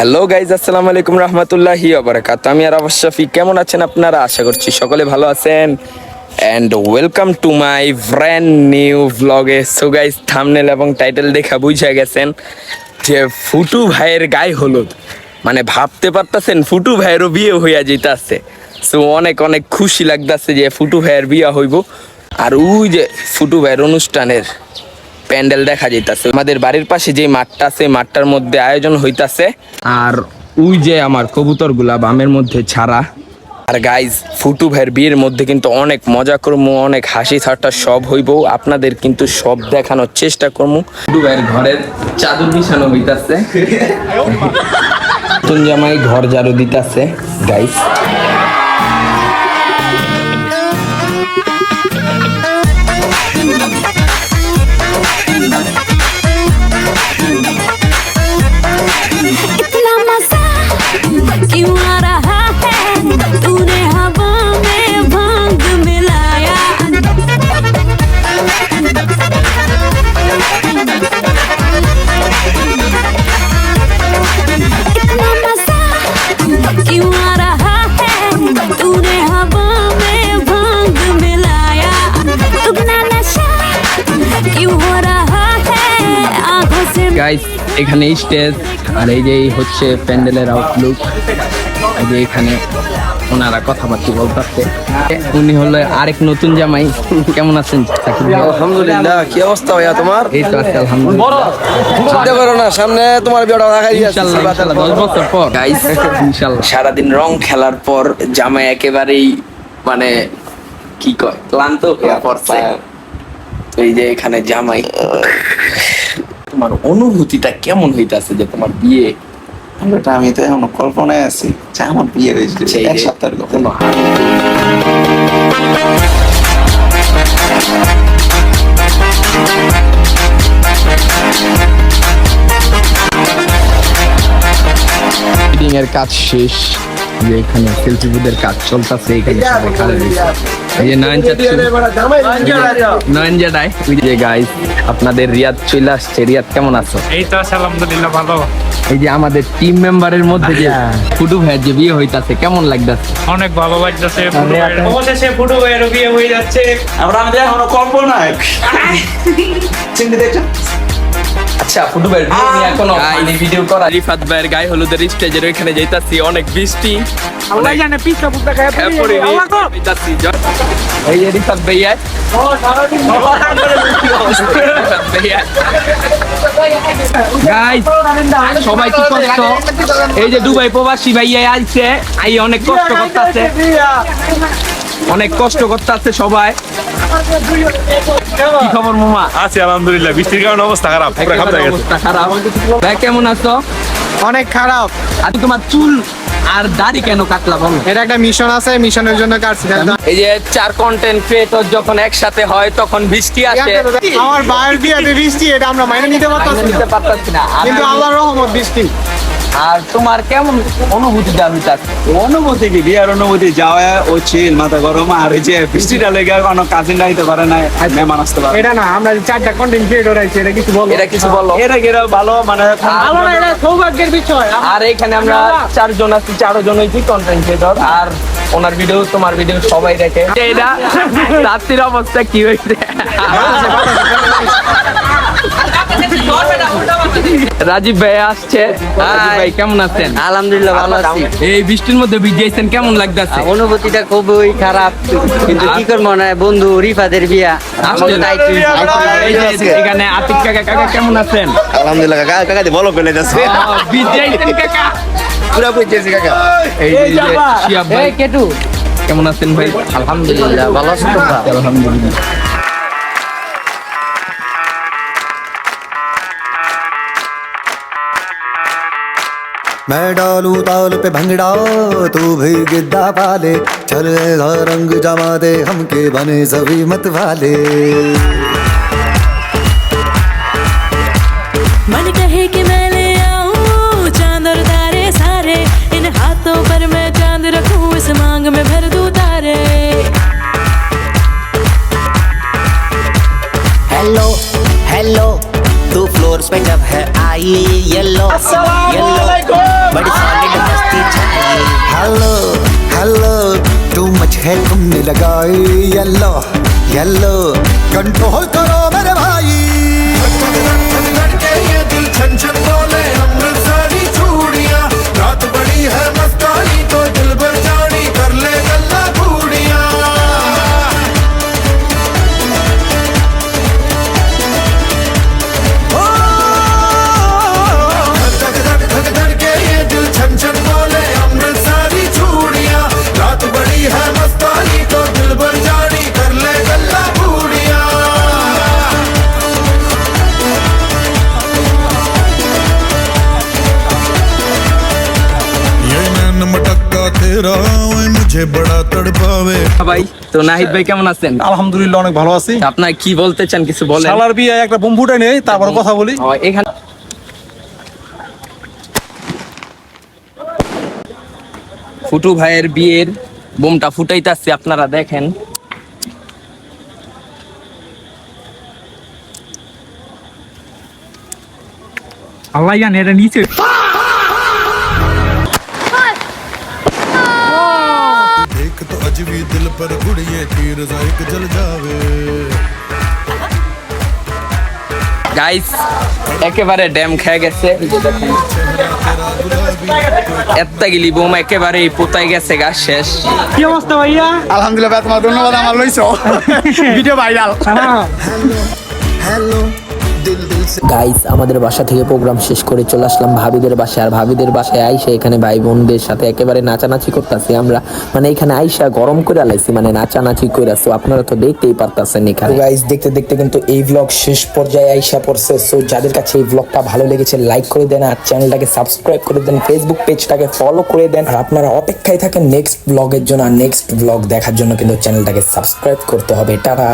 Hello guys, আসসালামু আলাইকুম রহমতুল্লাহি ওয়া বারাকাতুহু। আমি আর আশরাফি, কেমন আছেন আপনারা? আশা করছি সকলে ভালো আছেন and welcome to my brand new ভ্লগে। সো গাইজ, থাম্বনেল এবং টাইটেল দেখা বুঝে গেছেন যে ফুটু ভাইয়ের গায়ে হলুদ, মানে ভাবতে পারতেছেন ফুটু ভাইয়েরও বিয়ে হইয়া যেতেছে। সো অনেক অনেক খুশি লাগতেছে যে ফুটু ভাইয়ের বিয়ে হইব। আর ওই যে ফুটু ভাইয়ের অনুষ্ঠানের প্যান্ডেল দেখা যাইতাছে, আমাদের বাড়ির পাশে যে মাঠটা আছে মাঠটার মধ্যে আয়োজন হইতাছে। আর ওই যে আমার কবুতর গুলা বামের মধ্যে ছাড়া। আর গাইজ, ফুটু ভাইয়ের বিয়ের মধ্যে কিন্তু অনেক মজা করবো, অনেক হাসি ঠাট্টা সব হইব, আপনাদের কিন্তু সব দেখানোর চেষ্টা করবো। ফুটু ভাইয়ের ঘরের চাদর বিছানো হইতাছে, নতুন জামাই ঘর ঝাড়ু দিতাছে গাইজ। গাইস, এখানে স্টেজ আর এই যে হচ্ছে প্যান্ডেলের আউটলুক। এই যে এখানে ওনারা কথাবার্তা বলতেছে। উনি হলো আরেক নতুন জামাই। কেমন আছেন? আলহামদুলিল্লাহ। কি অবস্থা ভাইয়া তোমার? এই তো আছে আলহামদুলিল্লাহ। চিন্তা করো না, সামনে তোমার বিয়েটা দেখাই ইনশাআল্লাহ 10 বছর পর গাইস, ইনশাআল্লাহ। সারাদিন রং খেলার পর জামাই একেবারেই মানে কি কয় ক্লান্ত হয়ে পড়ছে। এই যে এখানে জামাই, তোমার অনুভূতিটা কেমন হইতাছে যে তোমার বিয়ে? আমি তো এখন কল্পনায় আছি যে আমার বিয়ে হয়েছিল এক সপ্তাহের কথা। ফিটিং এর কাজ শেষ, যে এখানে সেলফি বুথের কাজ চলতেছে। এখানে সবাই খাড়া রয়েছে। এই যে নয়ন জাডাই, ওই যে গাইস আপনাদের রিয়াদ চলে আসছে। রিয়াদ কেমন আছো? এই তো আছে আলহামদুলিল্লাহ, ভালো। এই যে আমাদের টিম মেম্বারের মধ্যে যে ফুটু ভাইয়ের যে বিয়ে হইতাছে, কেমন লাগতাছে? অনেক ভালো লাগতেছে। অবশেষে ফুটু ভাইয়ের বিয়ে হয়ে যাচ্ছে। আমরা আমাদের এখনো কল্পনায় চিন্তা দেখছো। আচ্ছা, ফুটু ভাইয়ের বিয়ে নিয়ে এখনো ভিডিও করা। রিফাত ভাইয়ের গায়ে হলুদের স্টেজের ওইখানে যাইতাছি, অনেক বৃষ্টি। আমরা জানে পিছলা পুত্তা খায় পড়ি। এই যে রিফাত ভাইয়া, গাইস সবাই কি কষ্ট। এই যে দুবাই প্রবাসী ভাইয়া আইছে, আই অনেক কষ্ট করতেছে, অনেক কষ্ট করতেছে সবাই। কি খবর মামা? আছি আলহামদুলিল্লাহ। বৃষ্টির কারণে অবস্থা খারাপ, অবস্থা খারাপ। ভাই কেমন আছো? অনেক খারাপ। আর তোমার চুল আর দাড়ি কেন কাটলা বলো? এটা একটা মিশন আছে, মিশনের জন্য কাটছি। এই যে 4 কন্টেন্ট ক্রিয়েটর যখন একসাথে হয় তখন বৃষ্টি আসে। আমার ভাইয়ের বিয়েতে বৃষ্টি, এটা আমরা মাইনে নিতে পারতাছি না, কিন্তু আল্লাহর রহমত বৃষ্টি। আর তোমার কেমন অনুভূতিটা হইতাছে? অনুভূতি কি? বিয়ের অনুভূতি যাওয়া ও চিল, মাথা গরম। আর এই যে বৃষ্টিটা লেগে কোনো কাজিন রাইতে পারে না, মেহমান আসতে পারে এটা না, আমরা 4টা কন্টেন্ট ক্রিয়েটর আইছি, এটা কিছু বলো। এটা কিছু বলো। এটা ভালো, মানে ভালো না, এটা সৌভাগ্যের বিষয়। আর এখানে আমরা 4 জন আছি, 4 জনই কি কন্টেন্ট ক্রিয়েটর। আর ওনার ভিডিও তোমার ভিডিও সবাই দেখে। এটা রাত্রির অবস্থা কি হয়েছে? রাজীব ভাই আসছে। রাজীব ভাই কেমন আছেন? আলহামদুলিল্লাহ ভালো আছি। এই বৃষ্টির মধ্যে ভিজেছেন, কেমন লাগতেছে? অনুভূতিটা খুবই খারাপ, কিন্তু কি করবো না, বন্ধু রিফাদের বিয়া। এখানে আতিক কাকা, কাকা কেমন আছেন? আলহামদুলিল্লাহ। কাকা দি বলো পেলে যাচ্ছে ভিজেছেন কাকা, পুরো বুঝেছি কাকা। এই যে শিয়াব ভাই কেটু কেমন আছেন ভাই? আলহামদুলিল্লাহ ভালো আছি। আলহামদুলিল্লাহ। मैं डालूं ताल पे भंगड़ा, तू भी गिद्दा पाले, चल ऐसा रंग जमा दे हमके बने सभी मत वाले। मन कहे कि मैं ले आऊं चांद और तारे सारे, इन हाथों पर मैं चांद रखूं, इस मांग में भर दूं तारे। हेलो हेलो, तू फ्लोर पे जब है आई येलो येलो, बट है तुमने लगाई येलो येलो कंट्रोल करो मेरे भाई ये दिल छन छन बोले अमृतसरी चूड़ियां रात बड़ी है मस्तानी तो दिल भर जानी कर ले गल्ला घूड़ियां धड़के ये दिल छन छन बोले अमृतसरी चूड़ियां रात बड़ी है मस्तानी तो दिल भर जानी कर ले गल्ला घूड़ियां ये नैन मटक्का तेरा ओए मुझे बड़ा तड़पावे ভাই তো নাহিদ ভাই কেমন আছেন? আলহামদুলিল্লাহ অনেক ভালো আছি আপনার কি বলতে চান কিছু বলেন। শালার বিয়ে একটা বোম ফুটাই নেই তারপর কথা বলি এখানে ফুটু ভাইয়ের বিয়ের বোমটা ফুটাইতাছে, আপনারা দেখেন। আল্লাহ জানে এটা নিচে देख तो अज भी दिल पर गुड़िए तीर जायक जल जावे গাইস একেবারে ড্যাম খেয়ে গেছে, এত্তাগিলি বোম একেবারে পোতাই গেছে, গাছ শেষ। কি অবস্থা ভাইয়া? আলহামদুলিল্লাহ তোমার ধন্যবাদ আমার লইছো ভিডিও ভাইরাল हेलो दिल दिल से গাইস আমাদের বাসা থেকে প্রোগ্রাম শেষ করে চলে আসলাম ভাবিদের বাসায়। আর ভাবিদের বাসায় আইসা এখানে ভাই বোনদের সাথে একেবারে নাচানাচি করতেছি আমরা, মানে এখানে আইসা গরম করে আলাইছি, মানে নাচানাচি করে আসো, আপনারা তো দেখতেই পারতেছেন এখানে। গাইস দেখতে দেখতে কিন্তু এই ব্লগ শেষ পর্যায়ে আইসা পড়ছে। সো যাদের কাছে এই ব্লগটা ভালো লেগেছে লাইক করে দেন, আর চ্যানেলটাকে সাবস্ক্রাইব করে দেন, ফেসবুক পেজটাকে ফলো করে দেন। আর আপনারা অপেক্ষায় থাকেন নেক্সট ব্লগের জন্য, আর নেক্সট ব্লগ দেখার জন্য কিন্তু চ্যানেলটাকে সাবস্ক্রাইব করতে হবে। টাটা।